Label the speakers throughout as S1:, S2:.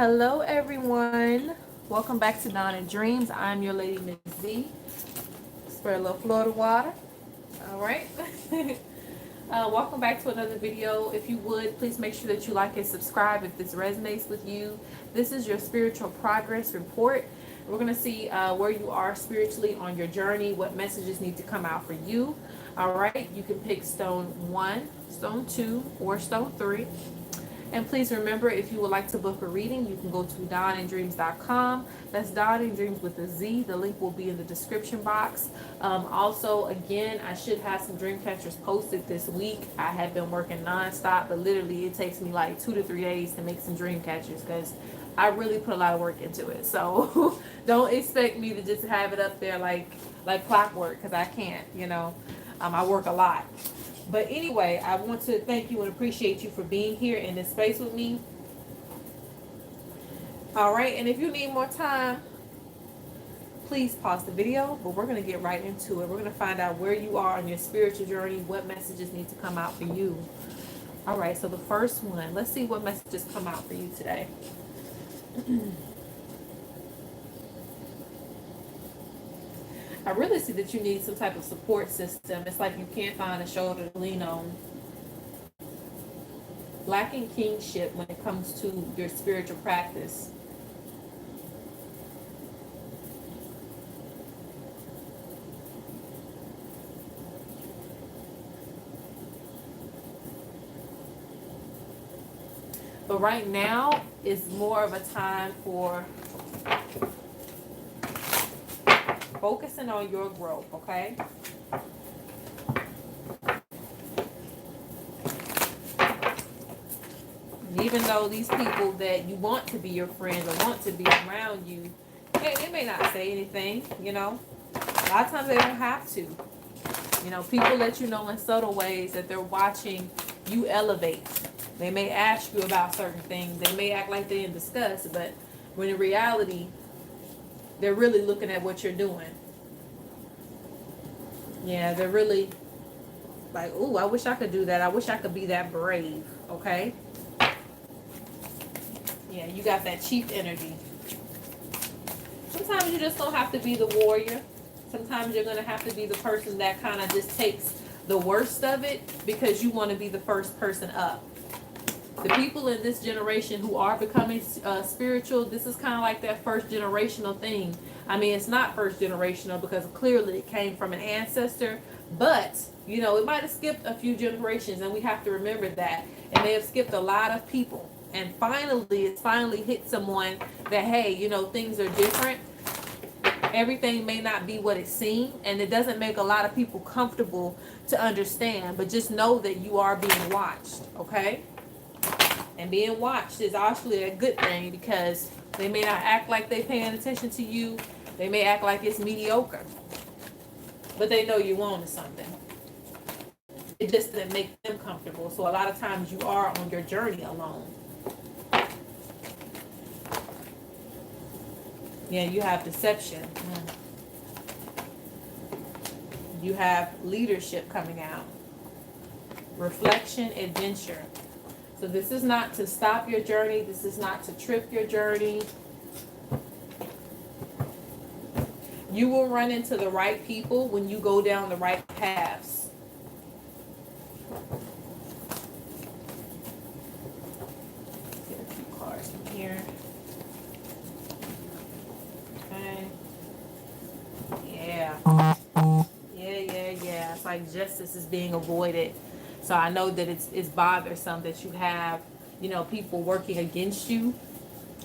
S1: Hello, everyone. Welcome back to Dawn and Dreams. I'm your lady, Miss Z. Spray a little Florida water. All right. Welcome back to another video. If you would, please make sure that you like and subscribe if this resonates with you. This is your spiritual progress report. We're going to see where you are spiritually on your journey, what messages need to come out for you. All right. You can pick stone 1, stone 2, or stone 3. And please remember, if you would like to book a reading, you can go to dawnandreams.com. That's Dawn and Dreams with a Z. The link will be in the description box. Also, again, I should have some Dreamcatchers posted this week. I have been working nonstop, but literally it takes me like 2 to 3 days to make some Dreamcatchers because I really put a lot of work into it. So don't expect me to just have it up there like clockwork, because I can't, I work a lot. But anyway, I want to thank you and appreciate you for being here in this space with me. All right, and if you need more time, please pause the video, but we're going to get right into it. We're going to find out where you are on your spiritual journey, what messages need to come out for you. All right, so the first one, let's see what messages come out for you today. I really see that you need some type of support system. It's like you can't find a shoulder to lean on. Lacking kingship when it comes to your spiritual practice. But right now is more of a time for focusing on your growth, okay? Even though these people that you want to be your friends or want to be around you, they may not say anything, A lot of times they don't have to. People let you know in subtle ways that they're watching you elevate. They may ask you about certain things. They may act like they're in disgust, but when in reality, they're really looking at what you're doing. Yeah, they're really like, ooh, I wish I could do that. I wish I could be that brave, okay? Yeah, you got that chief energy. Sometimes you just don't have to be the warrior. Sometimes you're going to have to be the person that kind of just takes the worst of it because you want to be the first person up. The people in this generation who are becoming spiritual, this is kind of like that first generational thing. I mean, it's not first generational because clearly it came from an ancestor, but, it might have skipped a few generations, and we have to remember that. It may have skipped a lot of people. And finally, it's finally hit someone that, hey, things are different. Everything may not be what it seemed, and it doesn't make a lot of people comfortable to understand, but just know that you are being watched, okay? And being watched is actually a good thing because they may not act like they're paying attention to you. They may act like it's mediocre. But they know you on to something. It just doesn't make them comfortable. So a lot of times you are on your journey alone. Yeah, you have deception. You have leadership coming out. Reflection, adventure. So this is not to stop your journey. This is not to trip your journey. You will run into the right people when you go down the right paths. Get a few cards from here. Okay. Yeah. Yeah. It's like justice is being avoided. So I know that it's bothersome that you have, people working against you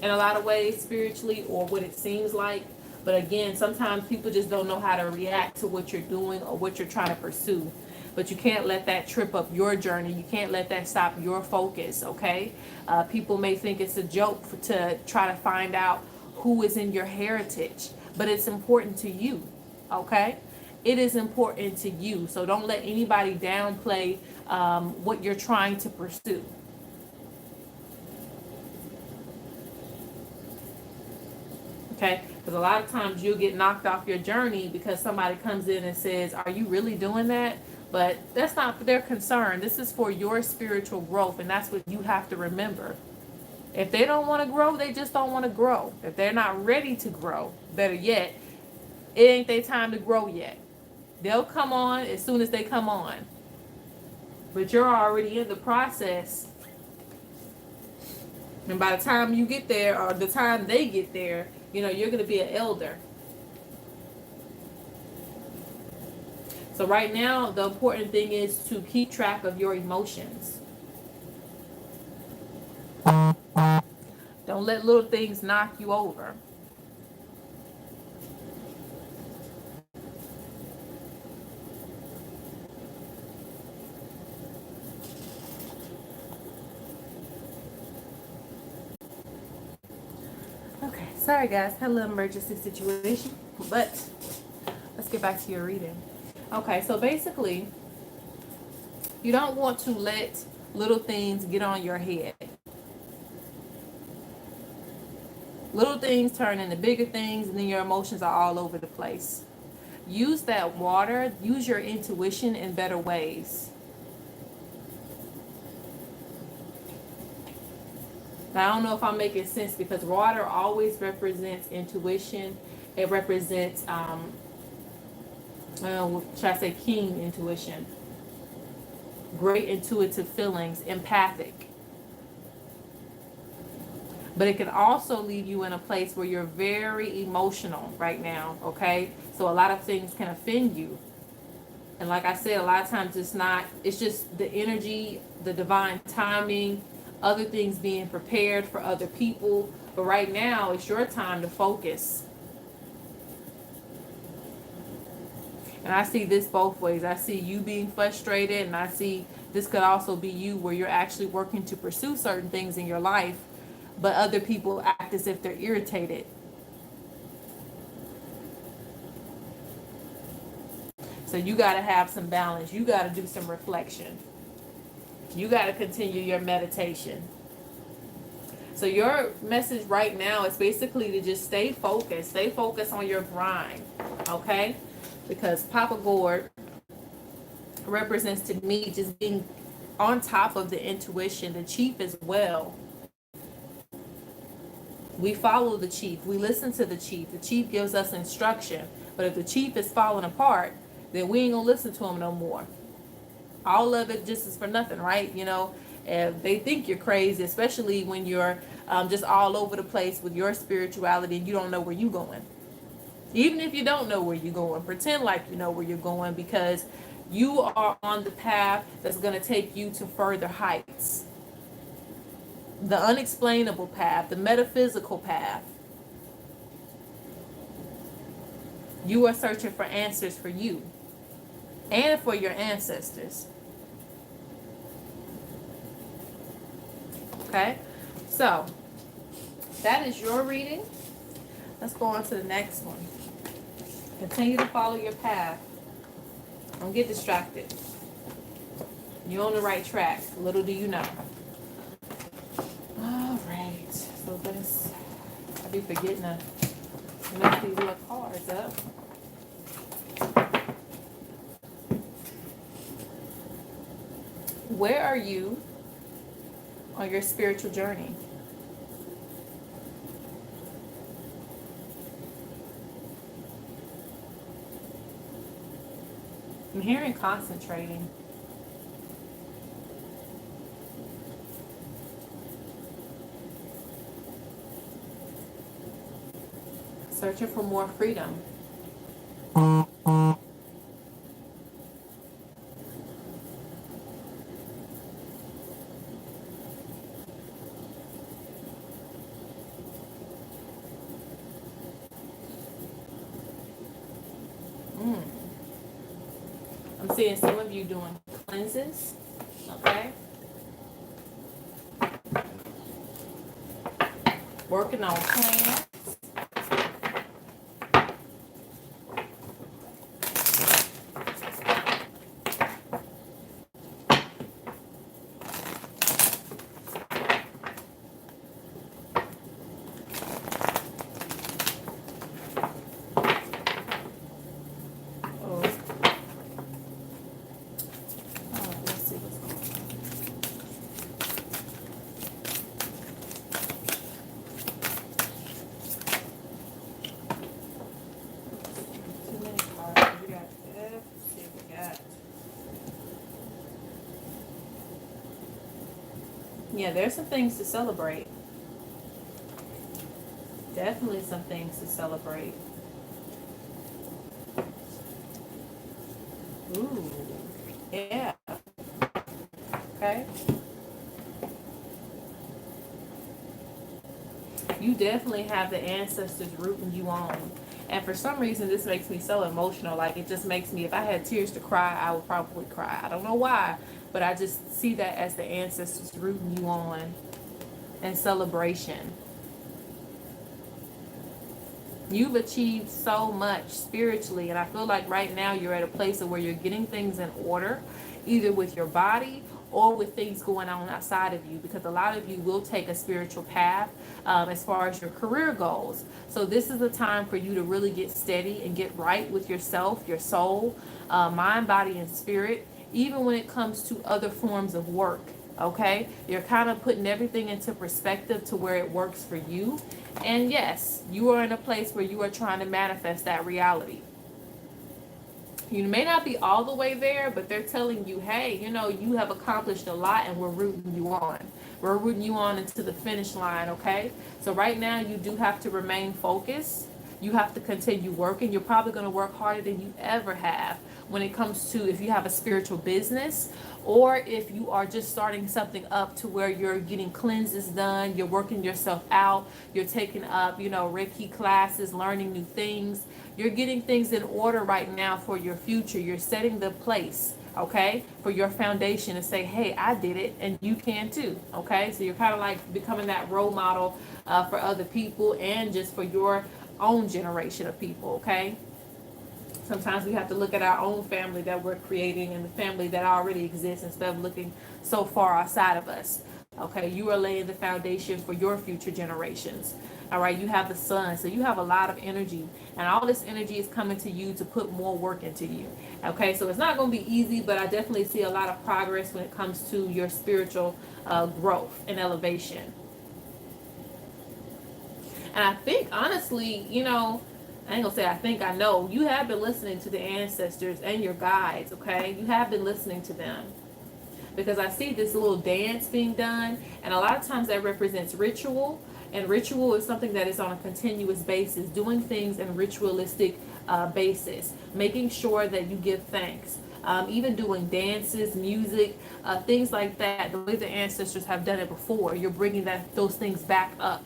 S1: in a lot of ways spiritually, or what it seems like. But again, sometimes people just don't know how to react to what you're doing or what you're trying to pursue. But you can't let that trip up your journey. You can't let that stop your focus, okay? People may think it's a joke to try to find out who is in your heritage, but it's important to you, okay? It is important to you. So don't let anybody downplay what you're trying to pursue. Okay? Because a lot of times you'll get knocked off your journey because somebody comes in and says, are you really doing that? But that's not for their concern. This is for your spiritual growth, and that's what you have to remember. If they don't want to grow, they just don't want to grow. If they're not ready to grow, better yet, it ain't their time to grow yet. They'll come on as soon as they come on. But you're already in the process. And by the time you get there, or the time they get there, you know, you're going to be an elder. So right now, the important thing is to keep track of your emotions. Don't let little things knock you over. Okay, sorry guys, had a little emergency situation, but let's get back to your reading. Okay, so basically, you don't want to let little things get on your head. Little things turn into bigger things, and then your emotions are all over the place. Use that water, use your intuition in better ways. Now, I don't know if I'm making sense, because water always represents intuition. It represents, should I say, keen intuition. Great intuitive feelings, empathic. But it can also leave you in a place where you're very emotional right now, okay? So a lot of things can offend you. And like I said, a lot of times it's just the energy, the divine timing, other things being prepared for other people. But right now, it's your time to focus. And I see this both ways. I see you being frustrated, and I see this could also be you where you're actually working to pursue certain things in your life, but other people act as if they're irritated. So you got to have some balance. You got to do some reflection. You got to continue your meditation. So your message right now is basically to just stay focused. Stay focused on your grind, okay? Because Papa Gourd represents to me just being on top of the intuition, the chief as well. We follow the chief. We listen to the chief. The chief gives us instruction. But if the chief is falling apart, then we ain't gonna listen to him no more. All of it just is for nothing, right? You know, and they think you're crazy, especially when you're just all over the place with your spirituality and you don't know where you're going. Even if you don't know where you're going, pretend like you know where you're going, because you are on the path that's going to take you to further heights. The unexplainable path, the metaphysical path. You are searching for answers for you and for your ancestors. Okay, so that is your reading. Let's go on to the next one. Continue to follow your path. Don't get distracted. You're on the right track. Little do you know. All right. So this, I be forgetting to mess these little cards up. Where are you on your spiritual journey? I'm hearing concentrating. Searching for more freedom. I'm seeing some of you doing cleanses, okay? Working on plans. Yeah, there's some things to celebrate. Definitely some things to celebrate. Ooh, yeah. Okay. You definitely have the ancestors rooting you on. And for some reason, this makes me so emotional. Like, it just makes me, if I had tears to cry, I would probably cry. I don't know why, but I just see that as the ancestors rooting you on and celebration. You've achieved so much spiritually, and I feel like right now you're at a place of where you're getting things in order, either with your body or with things going on outside of you, because a lot of you will take a spiritual path as far as your career goes. So this is the time for you to really get steady and get right with yourself, your soul, mind, body, and spirit, even when it comes to other forms of work. Okay, you're kind of putting everything into perspective to where it works for you. And yes, you are in a place where you are trying to manifest that reality. You may not be all the way there, but they're telling you, hey, you know, you have accomplished a lot and we're rooting you on. We're rooting you on into the finish line, okay? So right now you do have to remain focused. You have to continue working. You're probably going to work harder than you ever have when it comes to if you have a spiritual business, or if you are just starting something up to where you're getting cleanses done, you're working yourself out, you're taking up, you know, Reiki classes, learning new things. You're getting things in order right now for your future. You're setting the place, okay, for your foundation to say, hey, I did it and you can too, okay? So you're kind of like becoming that role model for other people and just for your own generation of people, okay? Sometimes we have to look at our own family that we're creating and the family that already exists instead of looking so far outside of us. Okay, you are laying the foundation for your future generations. All right, you have the sun, so you have a lot of energy, and all this energy is coming to you to put more work into you. Okay, so it's not going to be easy, but I definitely see a lot of progress when it comes to your spiritual growth and elevation. And I think, honestly, you know, I ain't gonna say I think I know, you have been listening to the ancestors and your guides, okay? You have been listening to them. Because I see this little dance being done, and a lot of times that represents ritual. And ritual is something that is on a continuous basis, doing things in ritualistic basis, making sure that you give thanks. Even doing dances, music, things like that, the way the ancestors have done it before, you're bringing those things back up,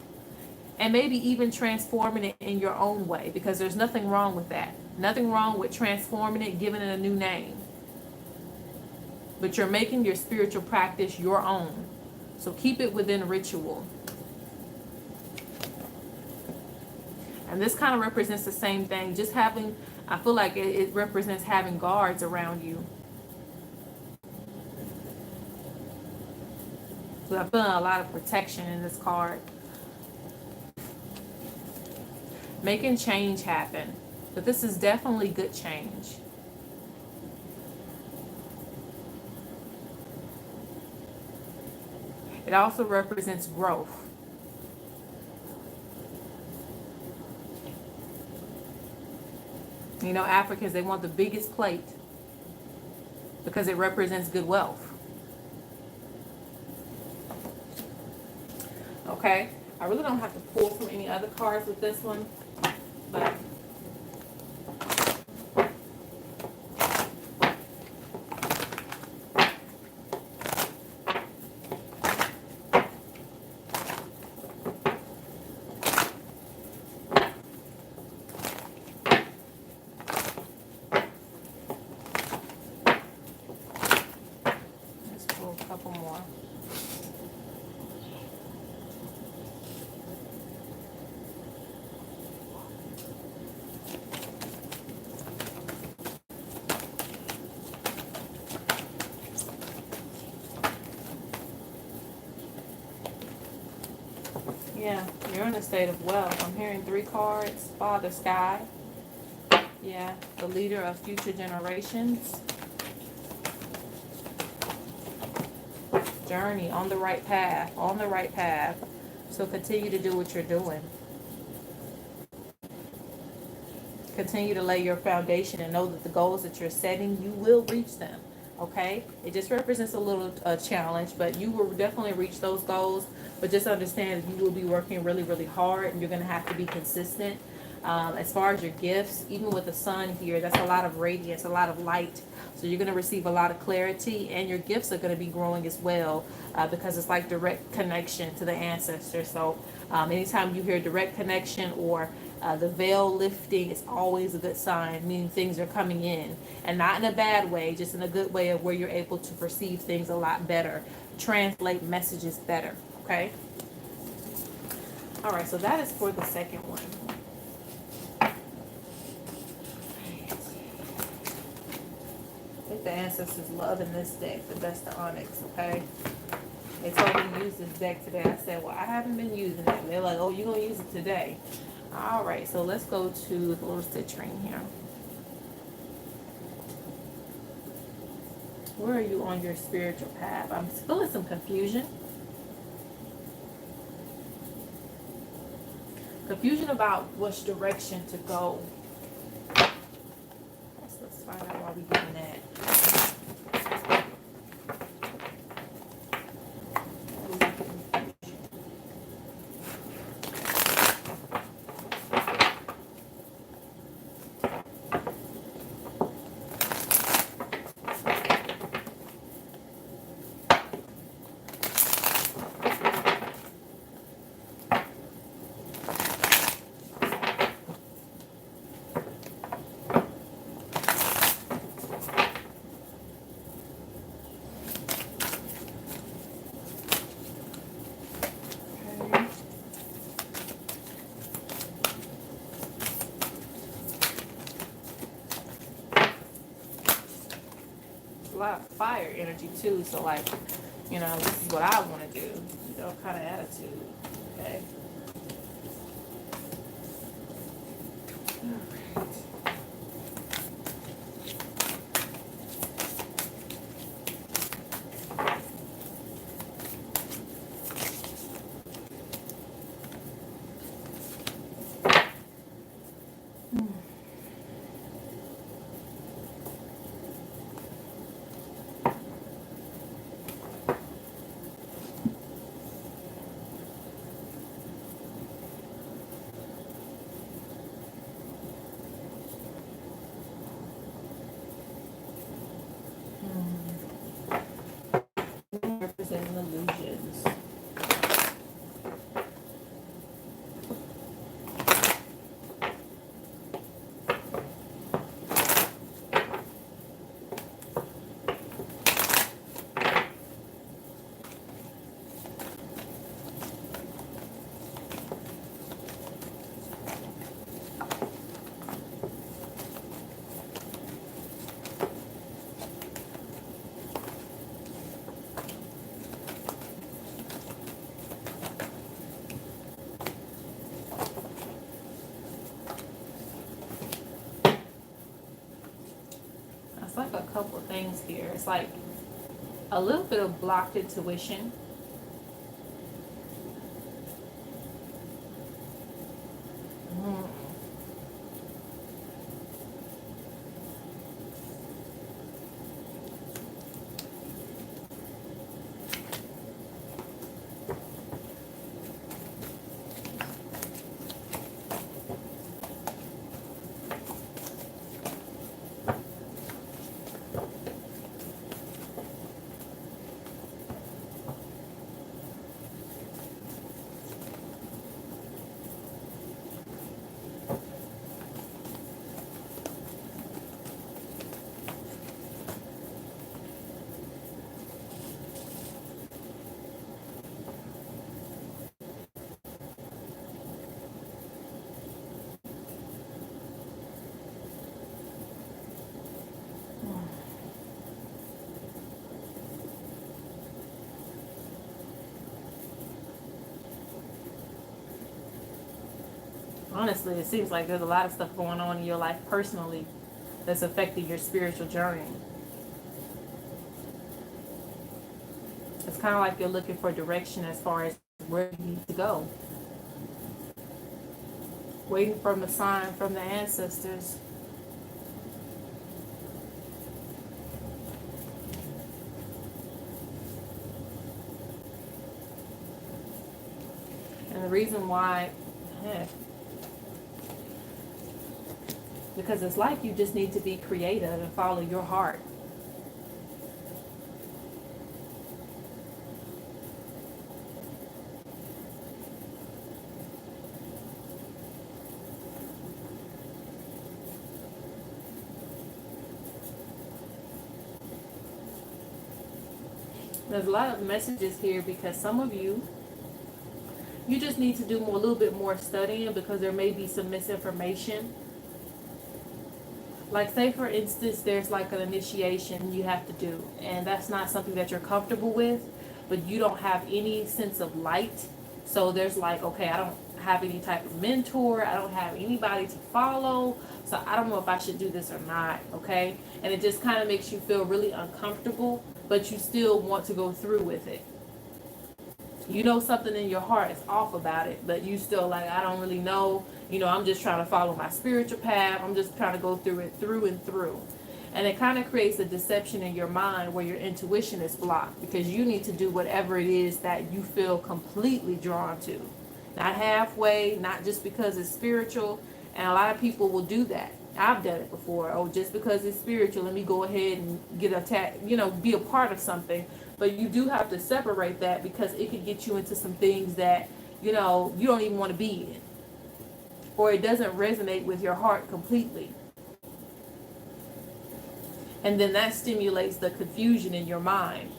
S1: and maybe even transforming it in your own way, because there's nothing wrong with that. Nothing wrong with transforming it, giving it a new name. But you're making your spiritual practice your own. So keep it within ritual. And this kind of represents the same thing. Just having, I feel like it represents having guards around you. So I'm feeling a lot of protection in this card. Making change happen. But this is definitely good change. It also represents growth. You know, Africans, they want the biggest plate because it represents good wealth. Okay, I really don't have to pull from any other cards with this one, but let's pull a couple more. Yeah, you're in a state of wealth. I'm hearing 3 cards. Father Sky. Yeah, the leader of future generations. Journey on the right path. On the right path. So continue to do what you're doing. Continue to lay your foundation and know that the goals that you're setting, you will reach them. Okay, it just represents a little challenge, but you will definitely reach those goals. But just understand that you will be working really, really hard, and you're going to have to be consistent. As far as your gifts, even with the sun here, that's a lot of radiance, a lot of light. So you're going to receive a lot of clarity, and your gifts are going to be growing as well, because it's like direct connection to the ancestors. So anytime you hear direct connection or the veil lifting, is always a good sign, meaning things are coming in, and not in a bad way, just in a good way of where you're able to perceive things a lot better, translate messages better. Okay. All right. So that is for the second one. I think the ancestors love in this deck, but that's the Onyx. Okay. They told me to use this deck today. I said, well, I haven't been using it. And they're like, oh, you're going to use it today. All right, so let's go to the little citrine here. Where are you on your spiritual path? I'm feeling some confusion. Confusion about which direction to go. Let's find out why we're getting that. A lot of fire energy too, so like, this is what I want to do, kind of attitude. Okay. Representing illusions. It's like a couple of things here. It's like a little bit of blocked intuition. Honestly, it seems like there's a lot of stuff going on in your life personally that's affecting your spiritual journey. It's kind of like you're looking for direction as far as where you need to go. Waiting for a sign from the ancestors. And the reason why, because it's like you just need to be creative and follow your heart. There's a lot of messages here because some of you just need to do a little bit more studying, because there may be some misinformation. Like, say for instance, there's like an initiation you have to do, and that's not something that you're comfortable with, but you don't have any sense of light. So there's like, okay, I don't have any type of mentor, I don't have anybody to follow, so I don't know if I should do this or not, okay? And it just kind of makes you feel really uncomfortable, but you still want to go through with it. You know something in your heart is off about it, but you still like, I don't really know, I'm just trying to follow my spiritual path, I'm just trying to go through it through and through. And it kind of creates a deception in your mind where your intuition is blocked, because you need to do whatever it is that you feel completely drawn to. Not halfway, not just because it's spiritual. And a lot of people will do that. I've done it before. Oh, just because it's spiritual, let me go ahead and get attacked, be a part of something. But you do have to separate that, because it could get you into some things that, you don't even want to be in. Or it doesn't resonate with your heart completely. And then that stimulates the confusion in your mind.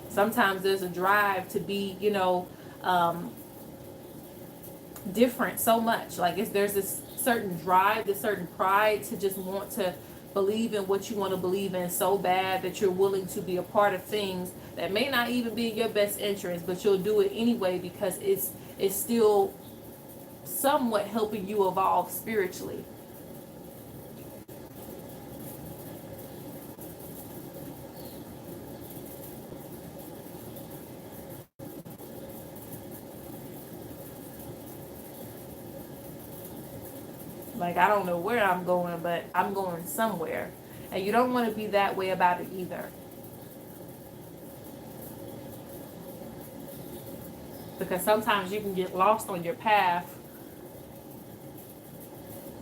S1: Sometimes there's a drive to be, different so much. Like, there's this certain drive, this certain pride to just want to believe in what you want to believe in so bad that you're willing to be a part of things that may not even be in your best interest, but you'll do it anyway because it's still somewhat helping you evolve spiritually. Like, I don't know where I'm going, but I'm going somewhere. And you don't want to be that way about it either. Because sometimes you can get lost on your path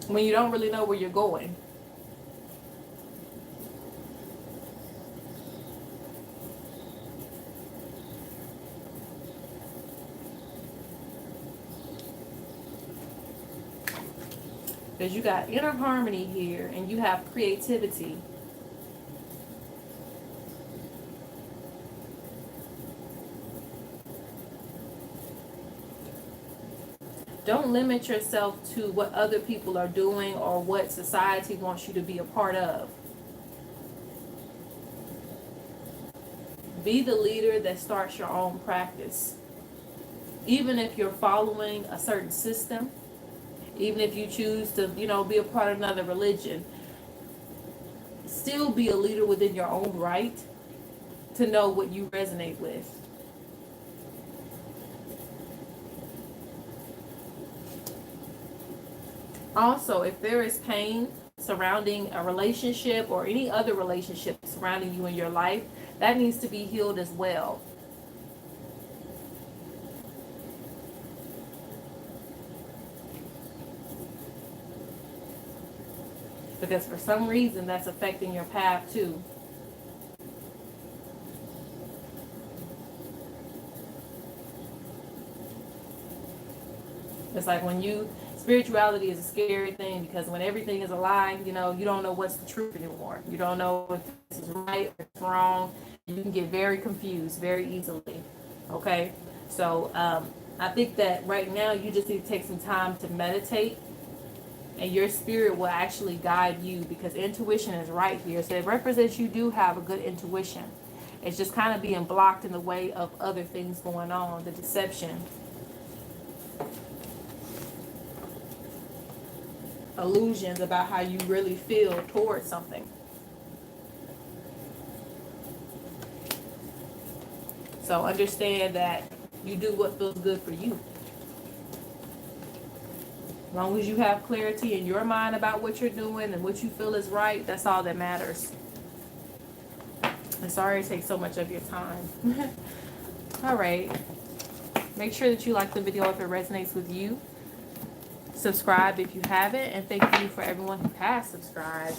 S1: when you don't really know where you're going. Because you got inner harmony here and you have creativity. Don't limit yourself to what other people are doing or what society wants you to be a part of. Be the leader that starts your own practice. Even if you're following a certain system, even if you choose to, be a part of another religion, still be a leader within your own right to know what you resonate with. Also, if there is pain surrounding a relationship or any other relationship surrounding you in your life, that needs to be healed as well. Because for some reason that's affecting your path too. It's like spirituality is a scary thing, because when everything is a lie, you don't know what's the truth anymore. You don't know if this is right or it's wrong. You can get very confused very easily. Okay? So I think that right now you just need to take some time to meditate, and your spirit will actually guide you, because intuition is right here. So it represents you do have a good intuition. It's just kind of being blocked in the way of other things going on, the deception. Illusions about how you really feel towards something. So understand that you do what feels good for you. As long as you have clarity in your mind about what you're doing and what you feel is right, that's all that matters. I'm sorry it takes so much of your time. All right. Make sure that you like the video if it resonates with you. Subscribe if you haven't. And thank you for everyone who has subscribed.